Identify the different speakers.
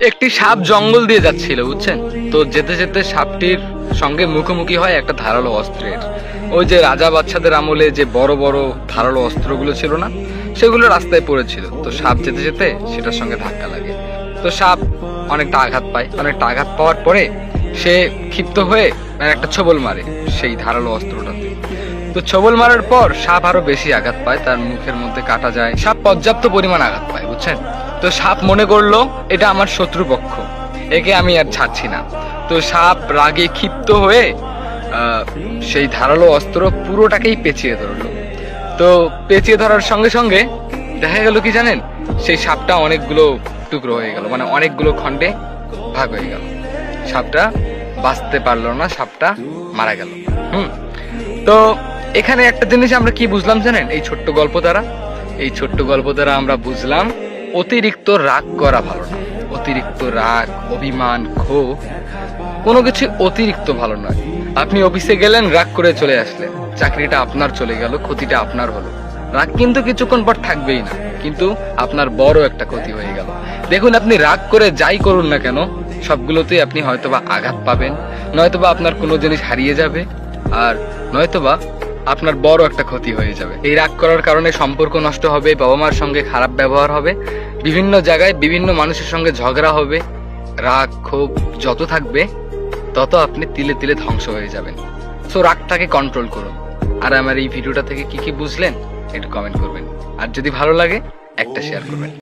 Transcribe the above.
Speaker 1: একটি সাপ জঙ্গল দিয়ে যাচ্ছিল, বুঝছেন? তো যেতে যেতে সাপটির সঙ্গে মুখোমুখি হয় একটা ধারালো অস্ত্রের। ওই যে রাজা বাচ্চাদের আমলে যে বড় বড় ধারালো অস্ত্রগুলো ছিল না, সেগুলো রাস্তায় পড়েছিল। তো সাপ যেতে যেতে সেটার সঙ্গে ধাক্কা লাগে। তো সাপ অনেকটা আঘাত পায়। অনেকটা আঘাত পাওয়ার পরে সে ক্ষিপ্ত হয়ে একটা ছোবল মারে সেই ধারালো অস্ত্রটাতে। তো ছোবল মারার পর সাপ আরো বেশি আঘাত পায়, তার মুখের মধ্যে কাটা যায়। সাপ পর্যাপ্ত পরিমাণ আঘাত পায়, বুঝছেন? তো সাপ মনে করলো এটা আমার শত্রুপক্ষ, একে আমি আর ছাড়ছি না। তো সাপ রাগে ক্ষিপ্ত হয়ে সেই ধারালো অস্ত্র পুরোটাকেই পেঁচিয়ে ধরলো। তো পেঁচিয়ে ধরার সঙ্গে সঙ্গে দেখা গেল কি জানেন, সেই সাপটা অনেকগুলো টুকরো হয়ে গেল, মানে অনেকগুলো খণ্ডে ভাগ হয়ে গেল। সাপটা বাঁচতে পারলো না, সাপটা মারা গেল। তো এখানে একটা জিনিস আমরা কি বুঝলাম জানেন, এই ছোট্ট গল্প দ্বারা আমরা বুঝলাম অতিরিক্ত রাগ করা ভালো না। অতিরিক্ত রাগ, অভিমান, ক্ষোভ কোনো কিছু অতিরিক্ত ভালো নয়। আপনি অফিসে গেলেন, রাগ করে চলে আসলেন, চাকরিটা আপনার চলে গেল, ক্ষতিটা আপনার হলো। রাগ কিন্তু কিছুক্ষণ পর থাকবেই না, কিন্তু আপনার বড় একটা ক্ষতি হয়ে গেল। দেখুন, আপনি রাগ করে যাই করুন না কেন, সবগুলোতেই আপনি হয়তোবা আঘাত পাবেন, নয়তোবা আপনার কোনো জিনিস হারিয়ে যাবে, আর নয়তোবা আপনার বড় একটা ক্ষতি হয়ে যাবে। এই রাগ করার কারণে সম্পর্ক নষ্ট হবে, বাবা মার সঙ্গে খারাপ ব্যবহার হবে, বিভিন্ন জায়গায় বিভিন্ন মানুষের সঙ্গে ঝগড়া হবে। রাগ ক্ষোভ যত থাকবে তত আপনি তিলে তিলে ধ্বংস হয়ে যাবেন। সো রাগটাকে কন্ট্রোল করুন। আর আমার এই ভিডিওটা থেকে কি কি বুঝলেন একটু কমেন্ট করবেন, আর যদি ভালো লাগে একটা শেয়ার করবেন।